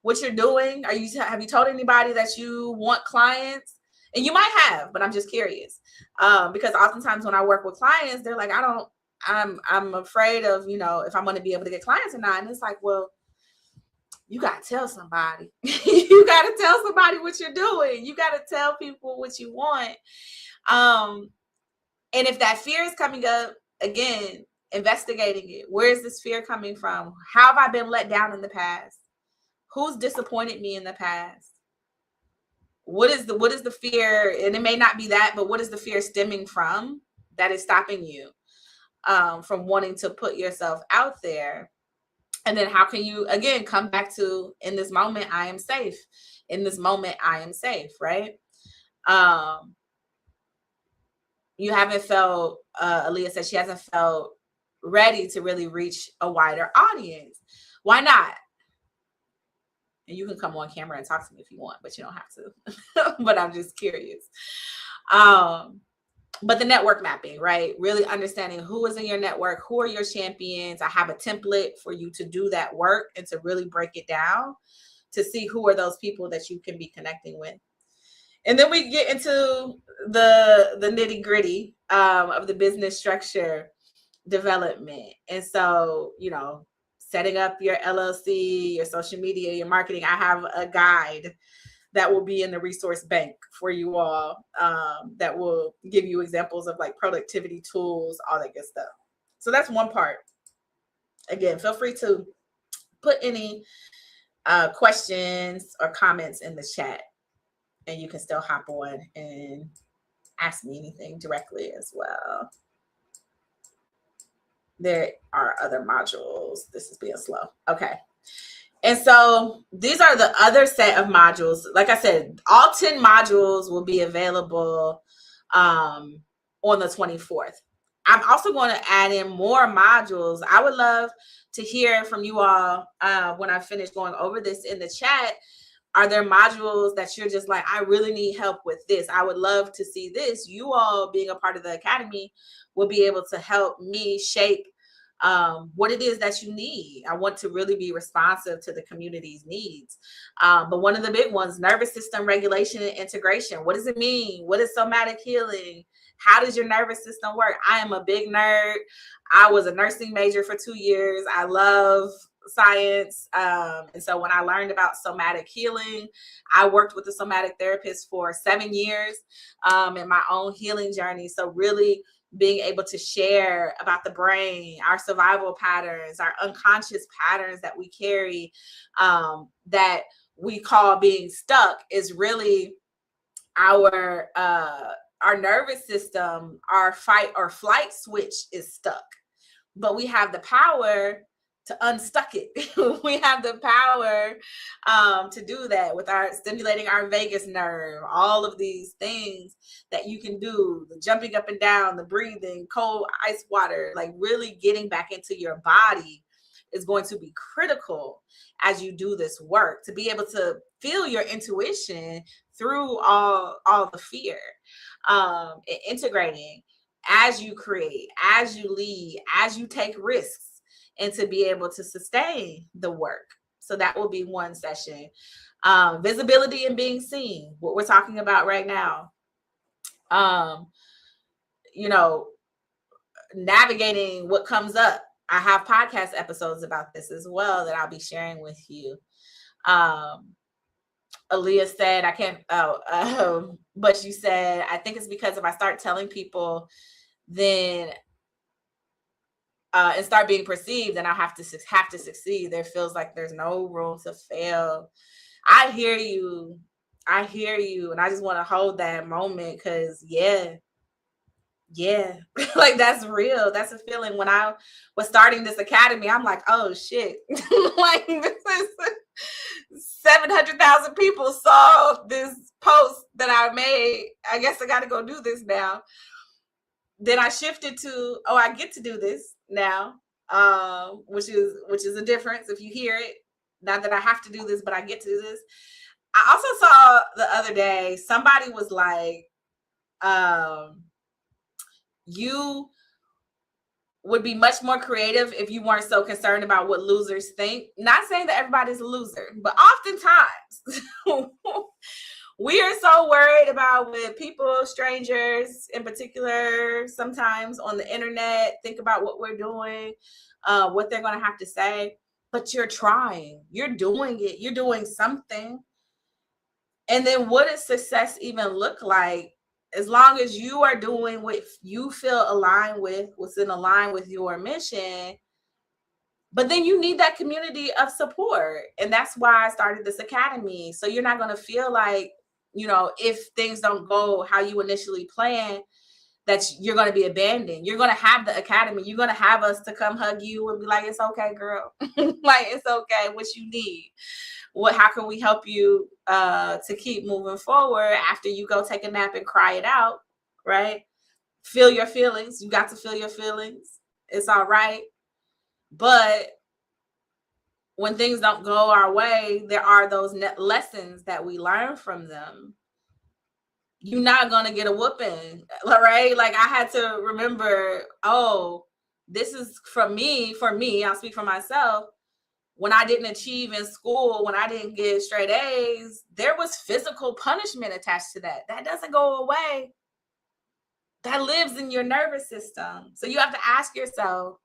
what you're doing? Have you told anybody that you want clients? And you might have, but I'm just curious. Because oftentimes when I work with clients, they're like, I'm afraid of, if I'm going to be able to get clients or not. And it's like, well, you got to tell somebody. You got to tell somebody what you're doing. You got to tell people what you want. And if that fear is coming up, again, investigating it. Where is this fear coming from? How have I been let down in the past? Who's disappointed me in the past? What is the fear? And it may not be that, but what is the fear stemming from that is stopping you from wanting to put yourself out there? And then how can you, again, come back to, in this moment, I am safe. In this moment, I am safe, right? You haven't felt, Aaliyah said she hasn't felt ready to really reach a wider audience. Why not? And you can come on camera and talk to me if you want, but you don't have to. But I'm just curious. But the network mapping, right? Really understanding who is in your network, who are your champions. I have a template for you to do that work and to really break it down to see who are those people that you can be connecting with. And then we get into the nitty gritty of the business structure development. And so, you know, setting up your LLC, your social media, your marketing. I have a guide that will be in the resource bank for you all, that will give you examples of like productivity tools, all that good stuff. So that's one part. Again, feel free to put any questions or comments in the chat, and you can still hop on and ask me anything directly as well. There are other modules. This is being slow. Okay. And so these are the other set of modules. Like I said, all 10 modules will be available on the 24th. I'm also going to add in more modules. I would love to hear from you all when I finish going over this in the chat. Are there modules that you're just like, I really need help with this? I would love to see this. You all being a part of the academy will be able to help me shape what it is that you need. I want to really be responsive to the community's needs. But one of the big ones, nervous system regulation and integration. What does it mean? What is somatic healing? How does your nervous system work? I am a big nerd. I was a nursing major for 2 years. I love science. And so when I learned about somatic healing, I worked with a somatic therapist for 7 years in my own healing journey. So really being able to share about the brain, our survival patterns, our unconscious patterns that we carry, that we call being stuck, is really our nervous system. Our fight or flight switch is stuck, but we have the power to unstuck it. We have the power to do that with our stimulating our vagus nerve, all of these things that you can do, the jumping up and down, the breathing, cold ice water, like really getting back into your body is going to be critical as you do this work, to be able to feel your intuition through all the fear, integrating as you create, as you lead, as you take risks, and to be able to sustain the work. So that will be one session. Visibility and being seen, what we're talking about right now. You know, navigating what comes up. I have podcast episodes about this as well that I'll be sharing with you. Aaliyah said, I can't, but she said, I think it's because if I start telling people, then and start being perceived, then I have to succeed. There feels like there's no room to fail. I hear you. And I just want to hold that moment because, yeah, like that's real. That's a feeling. When I was starting this academy, I'm like, oh shit, like this is 700,000 people saw this post that I made. I guess I got to go do this now. Then I shifted to, oh, I get to do this now, which is a difference if you hear it. Not that I have to do this, but I get to do this. I also saw the other day, somebody was like, you would be much more creative if you weren't so concerned about what losers think. Not saying that everybody's a loser, but oftentimes we are so worried about what people, strangers in particular, sometimes on the internet, think about what we're doing, what they're going to have to say. But you're trying, you're doing it, you're doing something. And then what does success even look like? As long as you are doing what you feel aligned with, what's in line with your mission. But then you need that community of support. And that's why I started this academy. So you're not going to feel like, you know, if things don't go how you initially planned, that you're going to be abandoned. You're going to have the academy. You're going to have us to come hug you and be like, it's okay, girl. Like, it's okay. What you need? How can we help you to keep moving forward after you go take a nap and cry it out, right? Feel your feelings. You got to feel your feelings. It's all right. But when things don't go our way, there are those lessons that we learn from them. You're not going to get a whooping, right? Like, I had to remember, oh, this is for me, I'll speak for myself. When I didn't achieve in school, when I didn't get straight A's, there was physical punishment attached to that. That doesn't go away. That lives in your nervous system. So you have to ask yourself,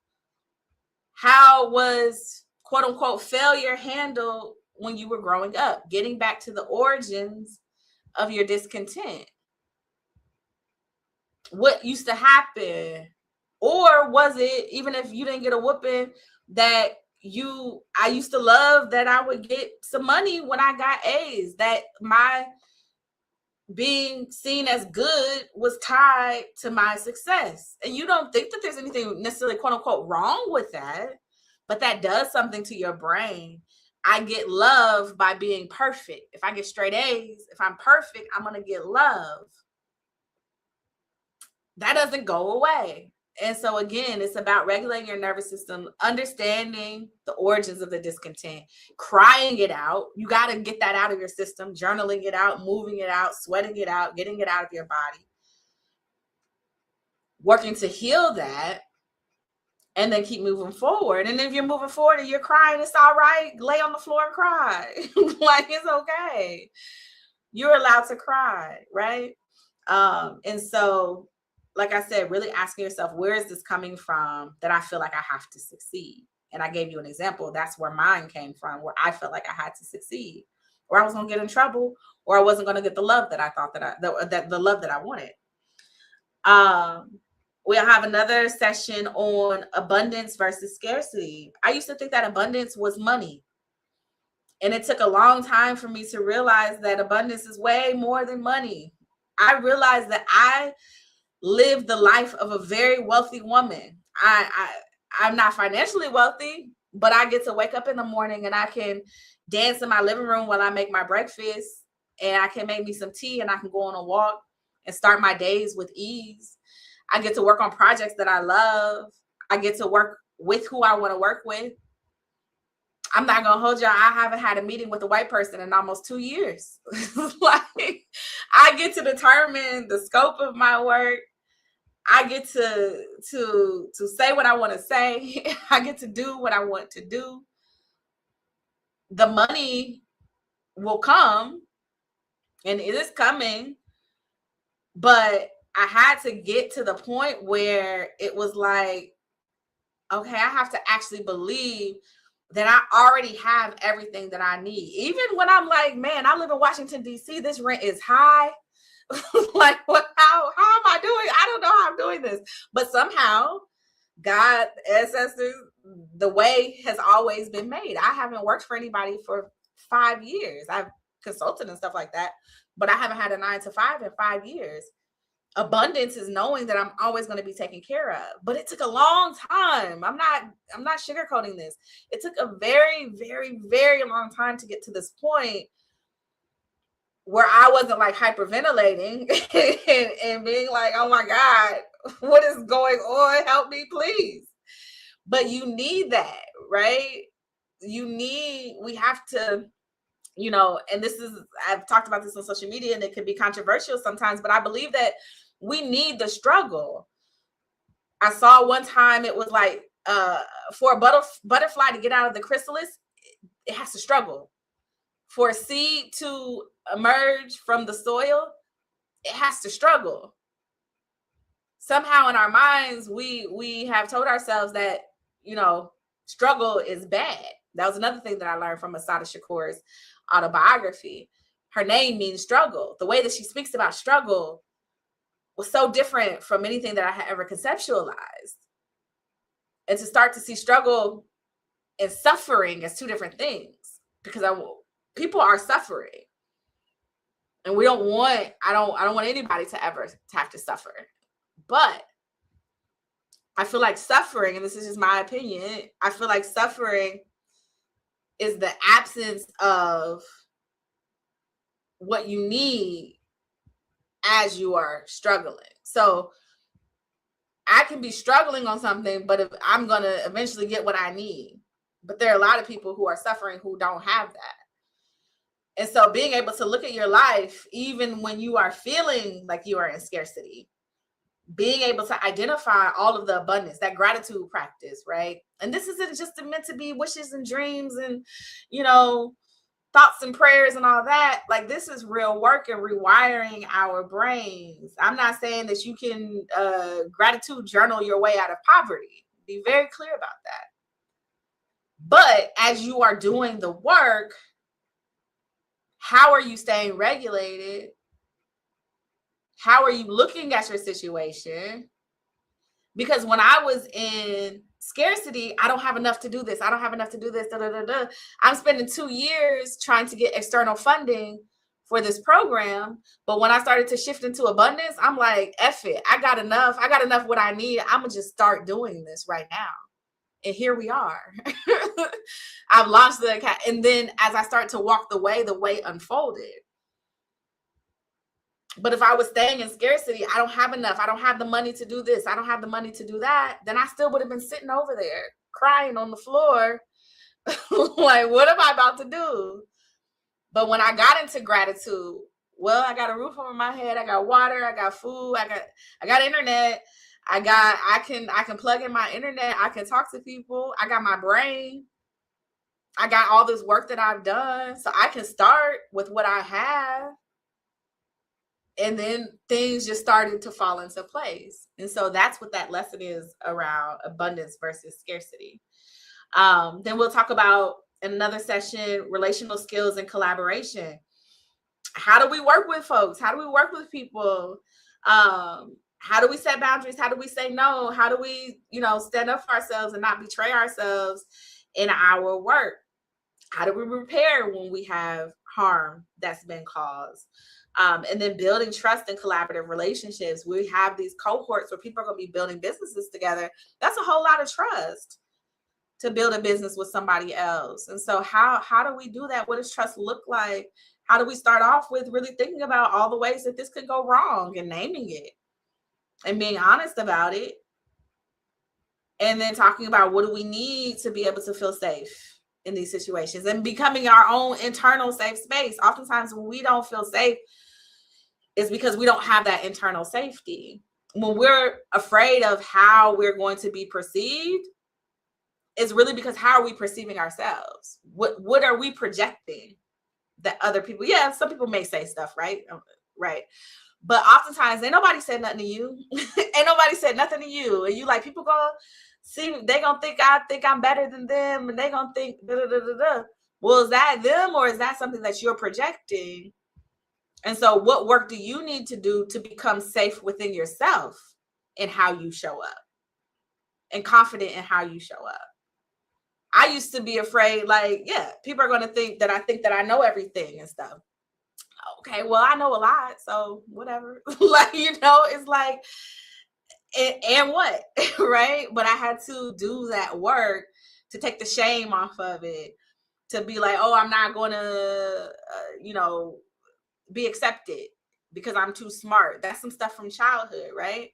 how was quote unquote failure handled when you were growing up? Getting back to the origins of your discontent. What used to happen? Or was it, even if you didn't get a whooping, that I used to love that I would get some money when I got A's, that my being seen as good was tied to my success. And you don't think that there's anything necessarily quote unquote wrong with that, but that does something to your brain. I get love by being perfect. If I get straight A's, if I'm perfect, I'm going to get love. That doesn't go away. And so again, it's about regulating your nervous system, understanding the origins of the discontent, crying it out. You got to get that out of your system, journaling it out, moving it out, sweating it out, getting it out of your body, working to heal that, and then keep moving forward. And if you're moving forward and you're crying, it's all right. Lay on the floor and cry. Like, it's okay. You're allowed to cry, right? And so, like I said, really asking yourself, where is this coming from that I feel like I have to succeed? And I gave you an example. That's where mine came from, where I felt like I had to succeed, or I was going to get in trouble, or I wasn't going to get the love that I thought the love that I wanted. We'll have another session on abundance versus scarcity. I used to think that abundance was money. And it took a long time for me to realize that abundance is way more than money. I realized that I live the life of a very wealthy woman. I'm not financially wealthy, but I get to wake up in the morning and I can dance in my living room while I make my breakfast, and I can make me some tea, and I can go on a walk and start my days with ease. I get to work on projects that I love. I get to work with who I want to work with. I'm not going to hold y'all. I haven't had a meeting with a white person in almost 2 years. Like, I get to determine the scope of my work. I get to say what I want to say. I get to do what I want to do. The money will come, and it is coming, but I had to get to the point where it was like, okay, I have to actually believe that I already have everything that I need. Even when I'm like, man, I live in Washington, D.C., this rent is high. Like, what? How am I doing? I don't know how I'm doing this. But somehow, God, ancestors, the way has always been made. I haven't worked for anybody for 5 years. I've consulted and stuff like that, but I haven't had a 9-to-5 in 5 years. Abundance is knowing that I'm always going to be taken care of. But it took a long time. I'm not sugarcoating this. It took a very, very, very long time to get to this point where I wasn't like hyperventilating and being like, oh my God, what is going on? Help me, please. But you need that, right? We have to, and I've talked about this on social media, and it can be controversial sometimes, but I believe that we need the struggle. I saw one time it was like, for a butterfly to get out of the chrysalis, it has to struggle. For a seed to emerge from the soil, it has to struggle. Somehow in our minds, we have told ourselves that, struggle is bad. That was another thing that I learned from Assata Shakur's autobiography. Her name means struggle. The way that she speaks about struggle was so different from anything that I had ever conceptualized. And to start to see struggle and suffering as two different things, because people are suffering, and I don't want anybody to ever have to suffer. But I feel like suffering, and this is just my opinion, I feel like suffering is the absence of what you need as you are struggling. So I can be struggling on something, but if I'm going to eventually get what I need. But there are a lot of people who are suffering who don't have that. And so being able to look at your life, even when you are feeling like you are in scarcity, being able to identify all of the abundance, that gratitude practice, right? And this isn't just meant to be wishes and dreams and, you know, thoughts and prayers and all that. Like, this is real work and rewiring our brains. I'm not saying that you can gratitude journal your way out of poverty. Be very clear about that. But as you are doing the work, how are you staying regulated? How are you looking at your situation? Because when I was in scarcity, I don't have enough to do this. I don't have enough to do this. Da, da, da, da. I'm spending 2 years trying to get external funding for this program. But when I started to shift into abundance, I'm like, F it. I got enough. I got enough what I need. I'm going to just start doing this right now. And here we are. I've launched the account. And then as I start to walk the way unfolded. But if I was staying in scarcity, I don't have enough. I don't have the money to do this. I don't have the money to do that. Then I still would have been sitting over there crying on the floor. Like, what am I about to do? But when I got into gratitude, well, I got a roof over my head. I got water. I got food. I got internet. I can plug in my internet. I can talk to people. I got my brain. I got all this work that I've done. So I can start with what I have. And then things just started to fall into place. And so that's what that lesson is around abundance versus scarcity. Then we'll talk about, in another session, relational skills and collaboration. How do we work with folks? How do we work with people? How do we set boundaries? How do we say no? How do we, stand up for ourselves and not betray ourselves in our work? How do we repair when we have harm that's been caused? And then building trust and collaborative relationships. We have these cohorts where people are going to be building businesses together. That's a whole lot of trust to build a business with somebody else. And so how do we do that? What does trust look like? How do we start off with really thinking about all the ways that this could go wrong and naming it and being honest about it? And then talking about what do we need to be able to feel safe in these situations and becoming our own internal safe space. Oftentimes when we don't feel safe, it's because we don't have that internal safety. When we're afraid of how we're going to be perceived, it's really because how are we perceiving ourselves? What are we projecting that other people, some people may say stuff, right? Right. But oftentimes ain't nobody said nothing to you. Ain't nobody said nothing to you. And you like, people go see, they gonna think I think I'm better than them, and they gonna think da, da, da, da, da. Well, is that them or is that something that you're projecting? And so what work do you need to do to become safe within yourself in how you show up and confident in how you show up? I used to be afraid, like, people are going to think that I know everything and stuff. Okay, well, I know a lot, so whatever. Like, it's like, and what, right? But I had to do that work to take the shame off of it, to be like, oh, I'm not going to, be accepted because I'm too smart. That's some stuff from childhood, right?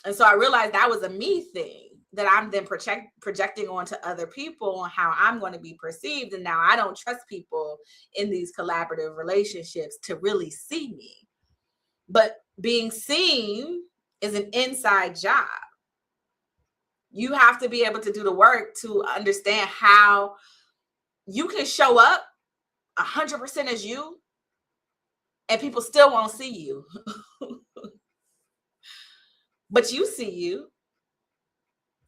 And so I realized that was a me thing that I'm then projecting onto other people on how I'm going to be perceived. And now I don't trust people in these collaborative relationships to really see me. But being seen is an inside job. You have to be able to do the work to understand how you can show up 100% as you, and people still won't see you. But you see you.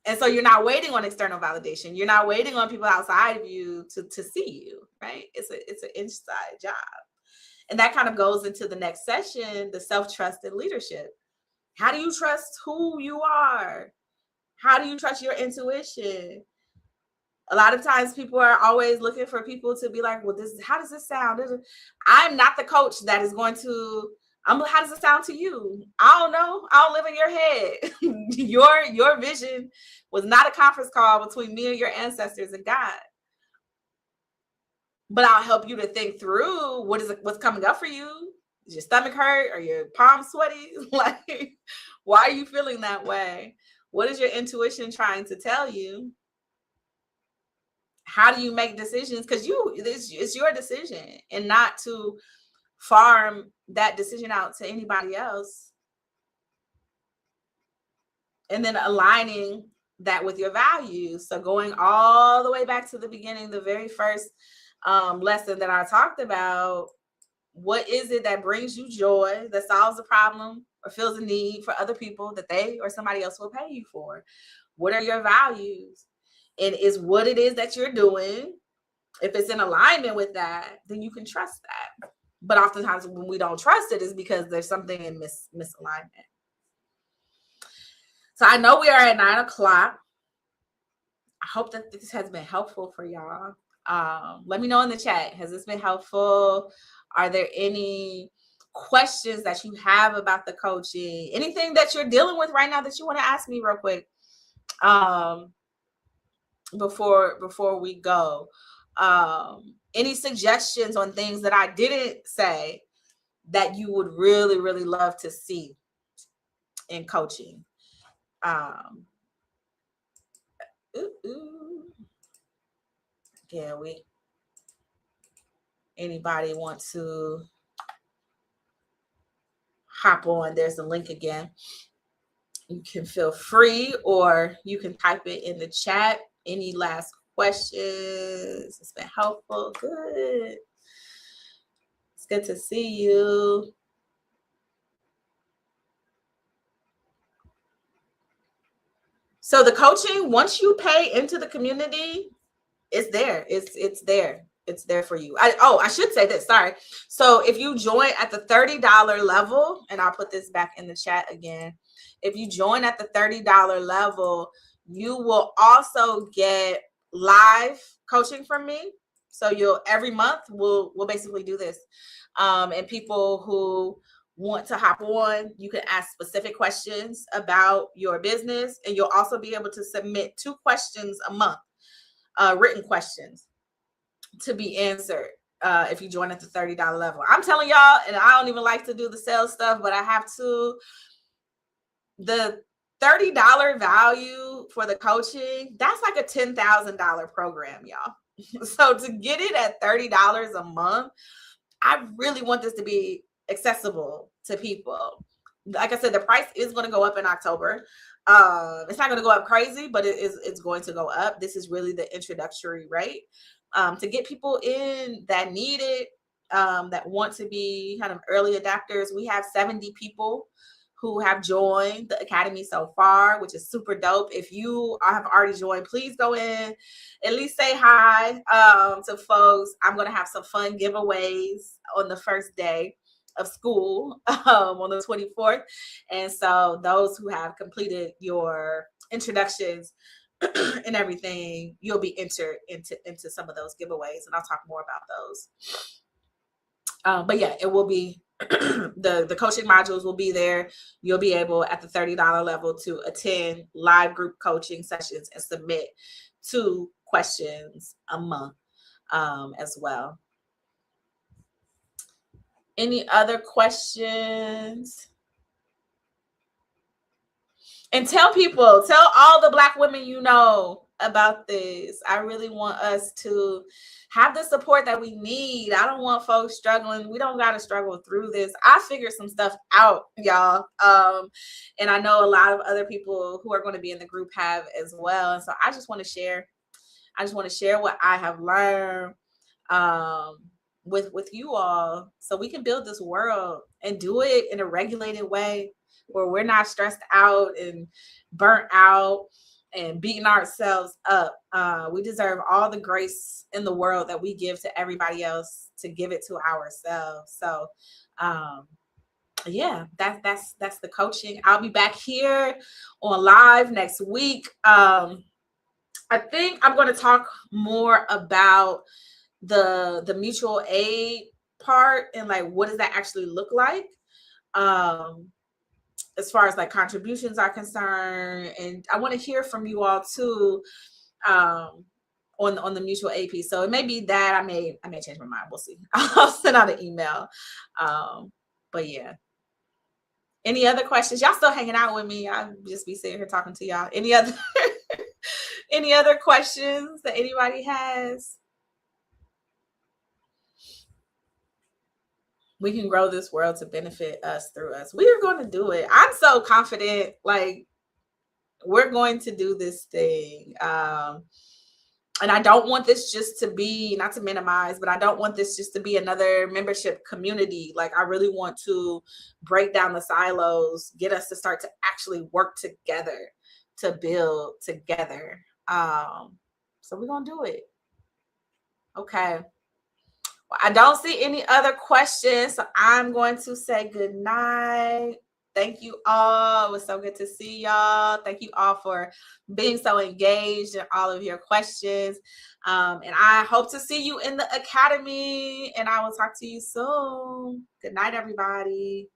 And so you're not waiting on external validation. You're not waiting on people outside of you to see you, right? It's an inside job. And that kind of goes into the next session, the self-trust and leadership. How do you trust who you are? How do you trust your intuition? A lot of times people are always looking for people to be like, well, how does this sound? I'm not the coach that is going to How does it sound to you? I don't know. I don't live in your head. Your vision was not a conference call between me and your ancestors and God. But I'll help you to think through what's coming up for you. Is your stomach hurt? Or your palms sweaty? Like, why are you feeling that way? What is your intuition trying to tell you? How do you make decisions? Because it's your decision, and not to farm that decision out to anybody else. And then aligning that with your values. So going all the way back to the beginning, the very first lesson that I talked about, what is it that brings you joy, that solves a problem or fills a need for other people that they or somebody else will pay you for? What are your values? And is what it is that you're doing, if it's in alignment with that, then you can trust that. But oftentimes when we don't trust it is because there's something in misalignment. So I know we are at 9 o'clock. I hope that this has been helpful for y'all. Let me know in the chat. Has this been helpful? Are there any questions that you have about the coaching? Anything that you're dealing with right now that you want to ask me real quick before we go? Any suggestions on things that I didn't say that you would really, really love to see in coaching? Yeah, anybody want to hop on? There's the link again. You can feel free, or you can type it in the chat. Any last questions? It's been helpful. Good. It's good to see you. So the coaching, once you pay into the community, it's there. It's there. It's there for you. I should say this. Sorry. So if you join at the $30 level, and I'll put this back in the chat again. If you join at the $30 level, you will also get live coaching from me. So every month we'll basically do this. And people who want to hop on, you can ask specific questions about your business, and you'll also be able to submit 2 questions a month, written questions to be answered if you join at the $30 level. I'm telling y'all, and I don't even like to do the sales stuff, but I have to. The $30 value for the coaching, that's like a $10,000 program, y'all. So to get it at $30 a month, I really want this to be accessible to people. Like I said, the price is going to go up in October. It's not going to go up crazy, but it's going to go up. This is really the introductory rate to get people in that need it, that want to be kind of early adapters. We have 70 people who have joined the Academy so far, which is super dope. If you have already joined, please go in, at least say hi to folks. I'm going to have some fun giveaways on the first day of school on the 24th. And so those who have completed your introductions and everything, you'll be entered into some of those giveaways, and I'll talk more about those. But yeah, it will be the coaching modules will be there. You'll be able at the $30 level to attend live group coaching sessions and submit 2 questions a month as well. Any other questions? And tell all the Black women you know about this. I really want us to have the support that we need. I don't want folks struggling. We don't got to struggle through this. I figured some stuff out, y'all. And I know a lot of other people who are going to be in the group have as well. And so I just want to share. What I have learned with you all, so we can build this world and do it in a regulated way where we're not stressed out and burnt out and beating ourselves up. We deserve all the grace in the world that we give to everybody else to give it to ourselves. So yeah, that's the coaching. I'll be back here on live next week. I think I'm going to talk more about the mutual aid part and like what does that actually look like. as far as like contributions are concerned. And I want to hear from you all too, on the mutual aid piece. So it may be that I may change my mind. We'll see. I'll send out an email. But yeah. Any other questions? Y'all still hanging out with me? I'll just be sitting here talking to y'all. Any other questions that anybody has? We can grow this world to benefit us through us. We are going to do it. I'm so confident. Like, we're going to do this thing. And I don't want this just to be, not to minimize, but I don't want this just to be another membership community. Like, I really want to break down the silos, get us to start to actually work together, to build together. So we're going to do it. Okay. Well, I don't see any other questions, so I'm going to say good night. Thank you all. It was so good to see y'all. Thank you all for being so engaged in all of your questions. And I hope to see you in the academy, and I will talk to you soon. Good night, everybody.